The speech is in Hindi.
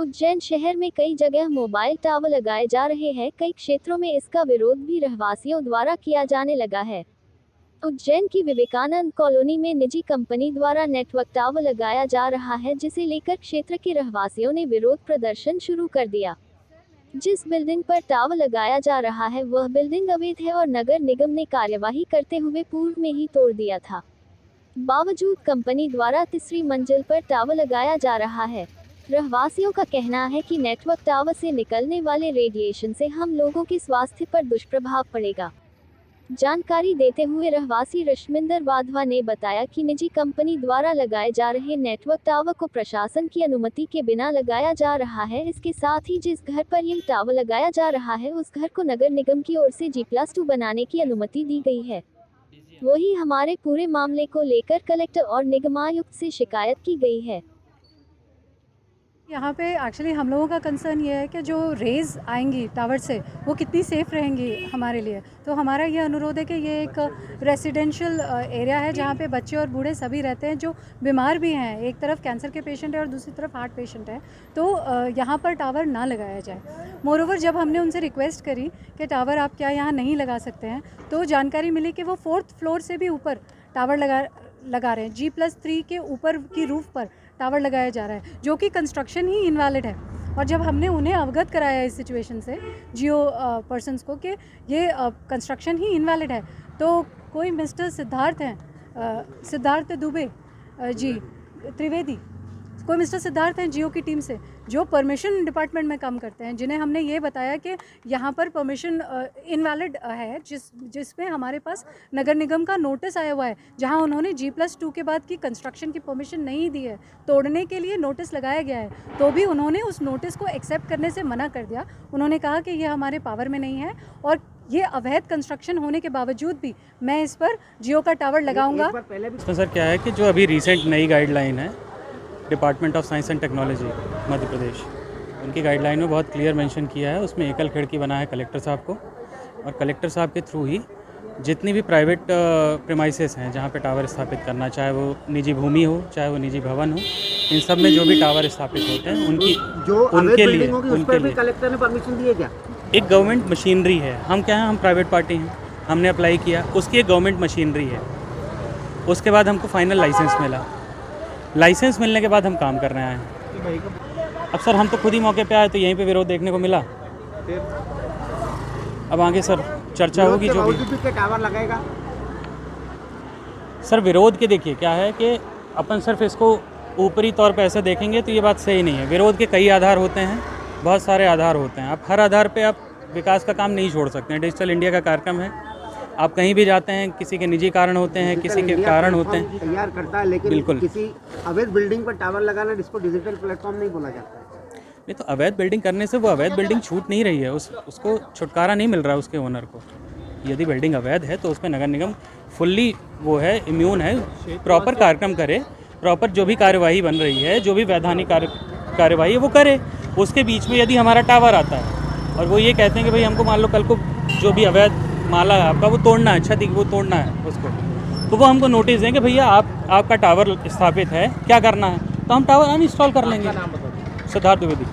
उज्जैन शहर में कई जगह मोबाइल टावर लगाए जा रहे हैं। कई क्षेत्रों में इसका विरोध भी रहवासियों द्वारा किया जाने लगा है। उज्जैन की विवेकानंद कॉलोनी में निजी कंपनी द्वारा नेटवर्क टावर लगाया जा रहा है, जिसे लेकर क्षेत्र के रहवासियों ने विरोध प्रदर्शन शुरू कर दिया। जिस बिल्डिंग पर टावर लगाया जा रहा है वह बिल्डिंग अवैध है और नगर निगम ने कार्यवाही करते हुए पूर्व में ही तोड़ दिया था। बावजूद कंपनी द्वारा तीसरी मंजिल पर टावर लगाया जा रहा है। रहवासियों का कहना है कि नेटवर्क टावर से निकलने वाले रेडिएशन से हम लोगों के स्वास्थ्य पर दुष्प्रभाव पड़ेगा। जानकारी देते हुए रहवासी रश्मिंदर वाधवा ने बताया कि निजी कंपनी द्वारा लगाए जा रहे नेटवर्क टावर को प्रशासन की अनुमति के बिना लगाया जा रहा है। इसके साथ ही जिस घर पर यह टावर लगाया जा रहा है उस घर को नगर निगम की ओर से G+2 बनाने की अनुमति दी गई है। वही हमारे पूरे मामले को लेकर कलेक्टर और निगमायुक्त से शिकायत की गई है। यहाँ पे एक्चुअली हम लोगों का कंसर्न ये है कि जो रेज़ आएंगी टावर से वो कितनी सेफ़ रहेंगी हमारे लिए। तो हमारा ये अनुरोध है कि ये एक रेसिडेंशियल एरिया है जहाँ पे बच्चे और बूढ़े सभी रहते हैं जो बीमार भी हैं। एक तरफ कैंसर के पेशेंट है और दूसरी तरफ हार्ट पेशेंट है, तो यहाँ पर टावर ना लगाया जाए। मोरओवर जब हमने उनसे रिक्वेस्ट करी कि टावर आप क्या यहाँ नहीं लगा सकते हैं, तो जानकारी मिली कि वो 4th फ्लोर से भी ऊपर टावर लगा रहे हैं। G+3 के ऊपर की रूफ पर टावर लगाया जा रहा है, जो कि कंस्ट्रक्शन ही इनवैलिड है। और जब हमने उन्हें अवगत कराया इस सिचुएशन से जियो पर्सनस को कि ये कंस्ट्रक्शन ही इनवैलिड है, तो कोई मिस्टर सिद्धार्थ हैं, सिद्धार्थ दुबे जी त्रिवेदी, कोई मिस्टर सिद्धार्थ हैं जियो की टीम से जो परमिशन डिपार्टमेंट में काम करते हैं, जिन्हें हमने ये बताया कि यहाँ पर परमिशन इनवैलिड है, जिसमें हमारे पास नगर निगम का नोटिस आया हुआ है, जहाँ उन्होंने G+2 के बाद की कंस्ट्रक्शन की परमिशन नहीं दी है, तोड़ने के लिए नोटिस लगाया गया है, तो भी उन्होंने उस नोटिस को एक्सेप्ट करने से मना कर दिया। उन्होंने कहा कि ये हमारे पावर में नहीं है और ये अवैध कंस्ट्रक्शन होने के बावजूद भी मैं इस पर जियो का टावर लगाऊंगा। इसमें सर क्या है कि जो अभी रिसेंट नई गाइडलाइन है department of science and technology Madhya Pradesh, उनकी गाइडलाइन में बहुत क्लियर मेंशन किया है। उसमें एकल खिड़की बना है कलेक्टर साहब को, और कलेक्टर साहब के थ्रू ही जितनी भी प्राइवेट प्रेमाइसेस हैं जहाँ पे टावर स्थापित करना, चाहे वो निजी भूमि हो चाहे वो निजी भवन हो, इन सब में जो भी टावर स्थापित होते हैं उनके लिए कलेक्टर ने परमिशन दी है क्या? एक गवर्नमेंट मशीनरी है। हम क्या हैं, हम प्राइवेट पार्टी हैं, हमने अप्लाई किया, उसकी एक गवर्नमेंट मशीनरी है। उसके बाद हमको फाइनल लाइसेंस मिला, लाइसेंस मिलने के बाद हम काम कर रहे हैं। अब सर हम तो खुद ही मौके पे आए तो यहीं पे विरोध देखने को मिला। अब आगे सर चर्चा होगी जो भी टावर लगाएगा। सर विरोध के देखिए क्या है कि अपन सिर्फ इसको ऊपरी तौर पे ऐसे देखेंगे तो ये बात सही नहीं है। विरोध के कई आधार होते हैं, बहुत सारे आधार होते हैं। आप हर आधार पे आप विकास का काम नहीं छोड़ सकते हैं। डिजिटल इंडिया का कार्यक्रम है, आप कहीं भी जाते हैं, किसी के निजी कारण होते हैं, किसी के कारण होते हैं, तैयार करता है, लेकिन बिल्कुल किसी अवैध बिल्डिंग पर टावर लगाना जिसको डिजिटल प्लेटफॉर्म नहीं बोला जाता है। नहीं तो अवैध बिल्डिंग करने से वो अवैध बिल्डिंग छूट नहीं रही है, उसको छुटकारा नहीं मिल रहा है उसके ओनर को। यदि बिल्डिंग अवैध है तो उस पर नगर निगम फुल्ली वो है, इम्यून है, प्रॉपर कार्यक्रम करे, प्रॉपर जो भी कार्यवाही बन रही है, जो भी वैधानिक कार्यवाही है वो करे। उसके बीच में यदि हमारा टावर आता है और वो ये कहते हैं कि भाई हमको मान लो कल को जो भी अवैध माला है आपका वो तोड़ना है, छत वो तोड़ना है उसको, तो वो हमको नोटिस देंगे भैया आपका टावर स्थापित है, क्या करना है, तो हम टावर अनइंस्टॉल कर लेंगे। सिद्धार्थ द्विवेदी।